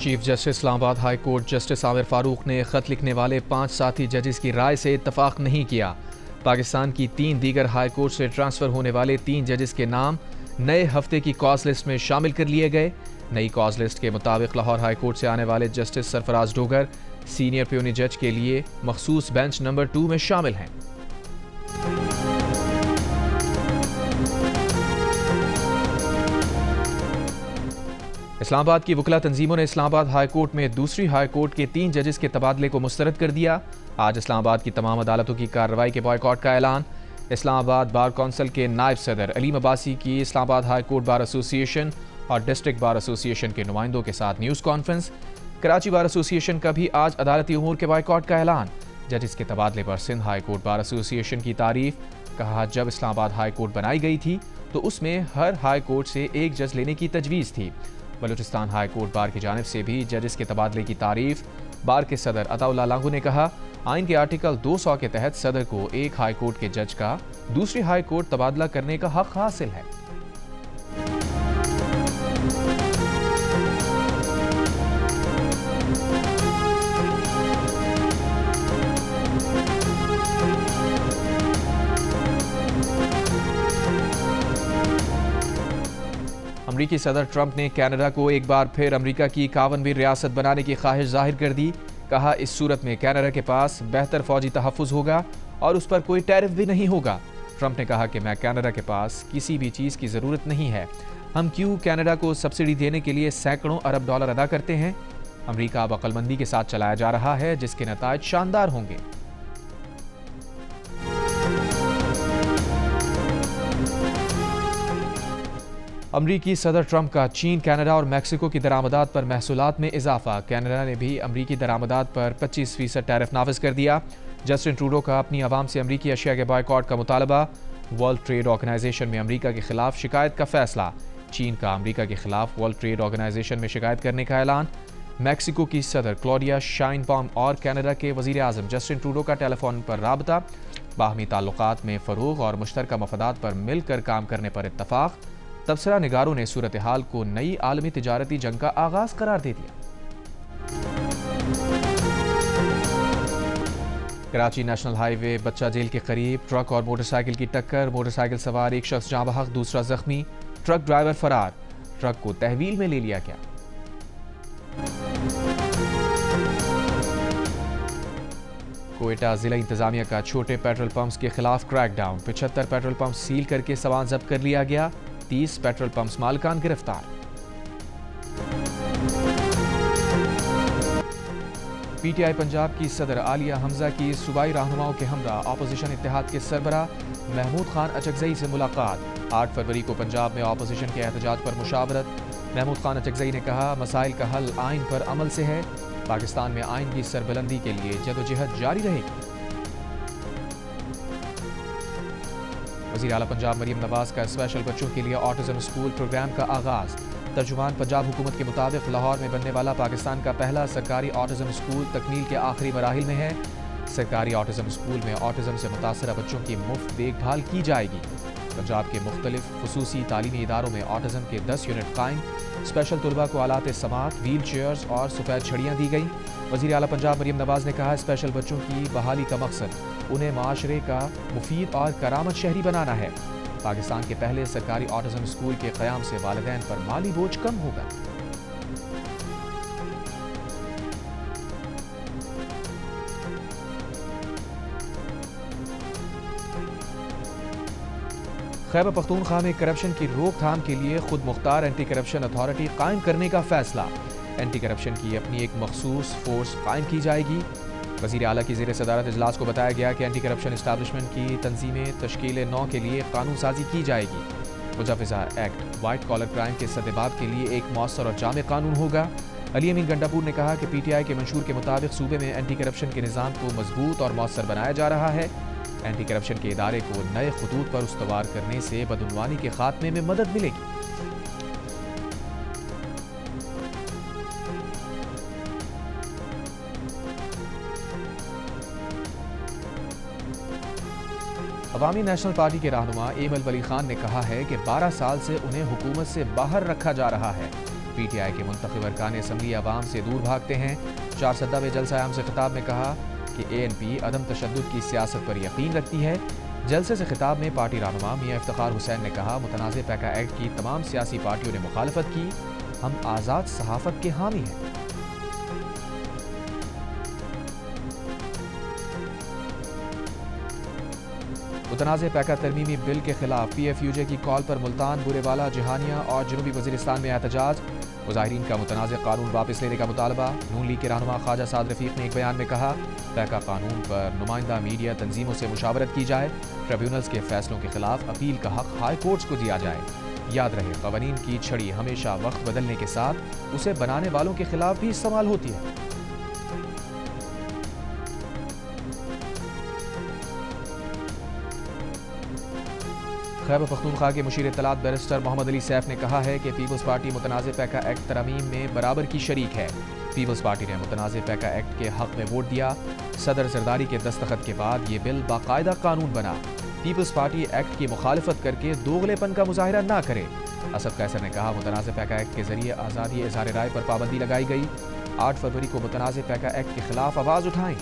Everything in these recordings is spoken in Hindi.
Chief justice Islamabad high court justice Aamir Farooq ने खत लिखने वाले 5 साथी जजेस की राय से इत्तफाक नहीं किया। पाकिस्तान की 3 दीगर हाई कोर्ट से ट्रांसफर होने वाले 3 जजेस के नाम नए हफ्ते की कॉज लिस्ट में शामिल कर लिए गए। नई कॉज लिस्ट के मुताबिक लाहौर हाई कोर्ट से आने वाले justice Sarfaraz Dogar senior puny जज के लिए मखसूस बेंच नंबर 2 में शामिल हैं। इस्लामाबाद की वकला तंजीमों ने इस्लामाबाद हाई कोर्ट में दूसरी हाई कोर्ट के 3 जजेस के तबादले को मुस्तरद कर दिया। आज इस्लामाबाद की तमाम अदालतों की कार्रवाई के बॉयकॉट का ऐलान। इस्लामाबाद बार कौंसिल के नायब सदर अलीम अब्बासी की Islamabad high court bar association और डिस्ट्रिक्ट बार एसोसिएशन के नुमाइंदों के साथ news conference. Karachi bar association का भी आज अदालती उमूर के बॉयकॉट का ऐलान। जजेस के तबादले पर Sindh high court bar association की तारीफ। कहा, जब इस्लामाबाद हाई कोर्ट बनाई गई थी तो उसमें हर हाई कोर्ट से एक जज लेने की तजवीज़ थी। बलूचिस्तान हाई कोर्ट बार की जानिब से भी जजेस के तबादले की तारीफ। बार के सदर अताउल्लाह लांगू ने कहा, आइन के आर्टिकल 200 के तहत सदर को एक हाई कोर्ट के जज का दूसरी हाई कोर्ट तबादला करने का हक हासिल है। अमरीकी सदर ट्रंप ने कनाडा को एक बार फिर अमरीका की 51वीं रियासत बनाने की ख्वाहिश जाहिर कर दी। कहा, इस सूरत में कनाडा के पास बेहतर फौजी तहफ़्फ़ुज़ होगा और उस पर कोई टैरिफ भी नहीं होगा। ट्रंप ने कहा कि मैं कनाडा के पास किसी भी चीज़ की ज़रूरत नहीं है। हम क्यों कनाडा को सब्सिडी देने के लिए सैकड़ों अरब डॉलर अदा करते हैं। अमरीका अब अक्लमंदी के साथ चलाया जा रहा है, जिसके नतायज शानदार होंगे। अमरीकी सदर ट्रंप का चीन, कनाडा और मैक्सिको की दरामदात पर महसूलात में इजाफा। कनाडा ने भी अमरीकी दरामदात पर 25% टैरिफ नाफिज कर दिया। जस्टिन ट्रूडो का अपनी आवाम से अमरीकी अशिया के बॉयकॉट का मुतालबा। वर्ल्ड ट्रेड ऑर्गेनाइजेशन में अमरीका के खिलाफ शिकायत का फैसला। चीन का अमरीका के खिलाफ वर्ल्ड ट्रेड ऑर्गेनाइजेशन में शिकायत करने का ऐलान। मैक्सिको की सदर क्लॉडिया शाइनबाउम और कनाडा के वजीर आजम जस्टिन ट्रूडो का टेलीफोन पर राबता। बाहमी ताल्लुकात में फ़रोग़ और मुश्तरका मफादात पर मिलकर काम करने पर इत्तफाक। तबसरा निगारों ने सूरत हाल को नई आलमी तिजारती जंग का आगाज करार दे दिया। कराची नेशनल हाईवे बच्चा जेल के करीब ट्रक और मोटरसाइकिल की टक्कर। मोटरसाइकिल सवार एक शख्स जाँ बहक, दूसरा जख्मी। ट्रक ड्राइवर फरार। ट्रक को तहवील में ले लिया गया। कोयटा जिला इंतजामिया का छोटे पेट्रोल पंप्स के खिलाफ क्रैकडाउन। 75 पेट्रोल पंप सील करके सामान जब्त कर लिया गया। 30 पेट्रोल पंप्स मालिकान गिरफ्तार। पीटीआई पंजाब की सदर आलिया हमजा की सूबाई रहनुमाओं के हमरा ऑपोजिशन इत्तेहाद के सरबरा महमूद खान अचकजई से मुलाकात। 8 फरवरी को पंजाब में ऑपोजिशन के एहतजाज पर मुशावरत। महमूद खान अचकजई ने कहा, मसाइल का हल आइन पर अमल से है। पाकिस्तान में आइन की सरबलंदी के लिए जदोजहद जारी रहेगी। वज़ीर आला पंजाब मरीम नवाज का स्पेशल बच्चों के लिए ऑटिज्म स्कूल प्रोग्राम का आगाज। तर्जुमान पंजाब हुकूमत के मुताबिक लाहौर में बनने वाला पाकिस्तान का पहला सरकारी ऑटिज्म स्कूल तकमील के आखिरी मराहिल में है। सरकारी ऑटिज्म स्कूल में ऑटिज्म से मुतासरा बच्चों की मुफ्त देखभाल की जाएगी। पंजाब के मुख्तलिफ खुसूसी तालीमी इदारों में ऑटिज्म के 10 यूनिट कायम। स्पेशल तलबा को आलात समात, व्हील चेयर्स और सफ़ेद छड़ियाँ दी गई। वज़ीर आला पंजाब मरीम नवाज ने कहा, स्पेशल बच्चों की बहाली का मकसद उन्हें माशरे का मुफीद और करामत शहरी बनाना है। पाकिस्तान के पहले सरकारी ऑटिज्म स्कूल के क़याम से वालिदैन पर माली बोझ कम होगा। खैबर पख्तूनख्वा में करप्शन की रोकथाम के लिए खुद मुख्तार एंटी करप्शन अथॉरिटी कायम करने का फैसला। एंटी करप्शन की अपनी एक मखसूस फोर्स कायम की जाएगी। वज़ीर आला की ज़ेर सदारत इजलास को बताया गया कि एंटी करप्शन इस्टेब्लिशमेंट की तंजीमें तश्कील 9 के लिए कानून साजी की जाएगी। मुजव्वज़ा एक्ट वाइट कॉलर क्राइम के सद्देबाब के लिए एक मौसर और जामे कानून होगा। अली अमीन गंडापुर ने कहा कि पीटीआई के मंशूर के मुताबिक सूबे में एंटी करप्शन के निज़ाम को मजबूत और मौसर बनाया जा रहा है। एंटी करप्शन के इदारे को नए खतूत पर उस्तवार करने से बदउनवानी के खात्मे में मदद मिलेगी। अवामी नेशनल पार्टी के रहनुमा एमल वली खान ने कहा है कि 12 साल से उन्हें हुकूमत से बाहर रखा जा रहा है। PTI के मुंतखब अरकान असम्बली अवाम से दूर भागते हैं। चारसद्दा में जलसा आम से खिताब में कहा कि ANP अदम तशद्दुद की सियासत पर यकीन रखती है। जलसे से खिताब में पार्टी रहनुमा मियां इफ्तिखार हुसैन ने कहा, मुतनाज़ पैका एक्ट की तमाम सियासी पार्टियों ने मुखालफत की, हम आज़ाद सहाफ़त के हामी हैं। मुतनाज़ पैका तरमीमी बिल के खिलाफ PFUJ की कॉल पर मुल्तान, बुरेवाला, जहानिया और जनूबी वज़ीरिस्तान में एहतजाज। मुज़ाहिरीन का मुतनाज़ कानून वापस लेने का मुतालबा। नून लीग के रहनुमा ख्वाजा साद रफ़ीक ने एक बयान में कहा, पैका कानून पर नुमाइंदा मीडिया तंजीमों से मुशावरत की जाए, ट्रिब्यूनल्स के फैसलों के खिलाफ अपील का हक हाई कोर्ट्स को दिया जाए। याद रहे, क़वानीन की छड़ी हमेशा वक्त बदलने के साथ उसे बनाने वालों के खिलाफ भी इस्तेमाल होती है। खैबर पख्तूनख्वा के मुशीर इत्तलात बैरिस्टर मोहम्मद अली सैफ ने कहा है कि पीपल्स पार्टी मुतनाज़ पैका एक्ट तरमीम में बराबर की शरीक है। पीपल्स पार्टी ने मुतनाज़ पैका एक्ट के हक में वोट दिया। सदर जरदारी के दस्तखत के बाद ये बिल बाकायदा कानून बना। पीपल्स पार्टी एक्ट की मुखालफत करके दोगलेपन का मुजाहिरा ना करे। असद कैसर ने कहा, मुतनाज़ पैका एक्ट के जरिए आज़ादी इज़हार राय पर पाबंदी लगाई गई। 8 फरवरी को मुतनाज़ पैका एक्ट के खिलाफ आवाज़ उठाएं।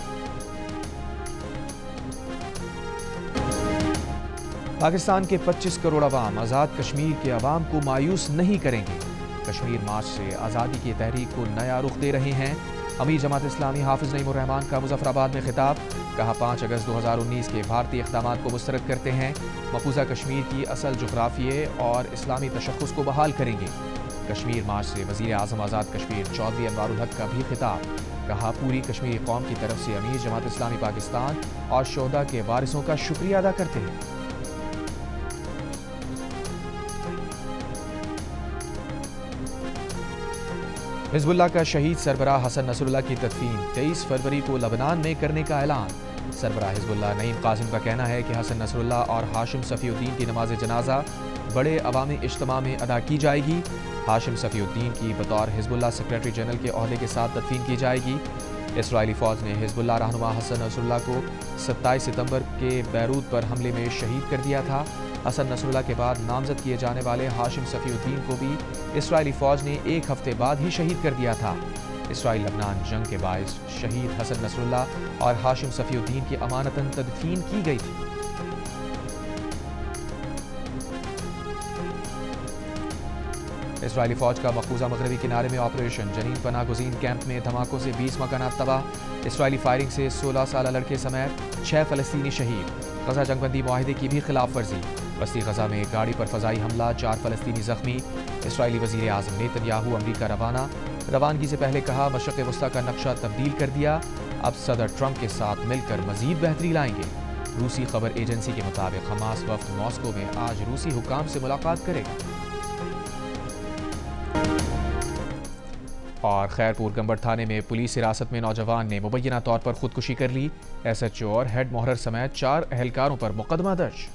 पाकिस्तान के 25 करोड़ अवाम आज़ाद कश्मीर के अवाम को मायूस नहीं करेंगे। कश्मीर मार्च से आज़ादी की तहरीक को नया रुख दे रहे हैं। अमीर जमात इस्लामी हाफिज़ नईमुर रहमान का मुजफ्फराबाद में खिताब। कहा, 5 अगस्त 2019 के भारतीय इक़दामात को मुस्तरद करते हैं। मकबूजा कश्मीर की असल जुग़राफ़िये और इस्लामी तशख़्ख़ुस को बहाल करेंगे। कश्मीर मार्च से वज़ीर आज़म आज़ाद कश्मीर चौधरी अनवारुल हक का भी खिताब। कहा, पूरी कश्मीरी कौम की तरफ से अमीर जमात इस्लामी पाकिस्तान और शोहदा के वारिसों का शुक्रिया अदा करते हैं। हिज़्बुल्लाह का शहीद सरबराह हसन नसरुल्लाह की तदफीन 23 फरवरी को लबनान में करने का ऐलान। सरबराह हिज़्बुल्लाह नईम कासिम का कहना है कि हसन नसरुल्लाह और हाशिम सफ़ीउद्दीन की नमाज जनाजा बड़े अवामी इज्तिमा में अदा की जाएगी। हाशिम सफ़ीउद्दीन की बतौर हिज़्बुल्लाह सेक्रेटरी जनरल के ओहदे के साथ तदफीन की जाएगी। इसराइली फ़ौज ने हिज़्बुल्लाह रहनुमा हसन नसरुल्लाह को 27 सितंबर के बैरूत पर हमले में शहीद कर दिया था। हसन नसरुल्लाह के बाद नामजद किए जाने वाले हाशिम सफ़ीउद्दीन को भी इसराइली फ़ौज ने 1 हफ्ते बाद ही शहीद कर दिया था। इसराइल लबनान जंग के बायस शहीद हसन नसरुल्लाह और हाशिम सफ़ीउद्दीन की अमानतन तदफीन की गई थी। इसराइली फ़ौज का मकबूजा मगरबी किनारे में ऑपरेशन। जनीन पनाह गुज़ीन कैंप में धमाकों से 20 मकानात तबाह। इसराइली फायरिंग से 16 साल लड़के समेत 6 फ़लस्तीनी शहीद। गज़ा जंगबंदी मुआहिदे की भी खिलाफ वर्जी। वस्ती गज़ा में गाड़ी पर फ़ज़ाई हमला, 4 फ़लस्तीनी ज़ख्मी। इसराइली वज़ीर आज़म नेतन्याहू अमरीका रवाना। रवानगी से पहले कहा, मशरिक़ वस्ता का नक्शा तब्दील कर दिया, अब सदर ट्रंप के साथ मिलकर मज़ीद बेहतरी लाएंगे। रूसी खबर एजेंसी के मुताबिक हमास वफ़द मॉस्को में आज रूसी हुक्काम से मुलाकात करेगा। और खैरपुर गंबर थाने में पुलिस हिरासत में नौजवान ने मुबैना तौर पर खुदकुशी कर ली। SHO और हेड मोहर्रर समेत 4 अहलकारों पर मुकदमा दर्ज।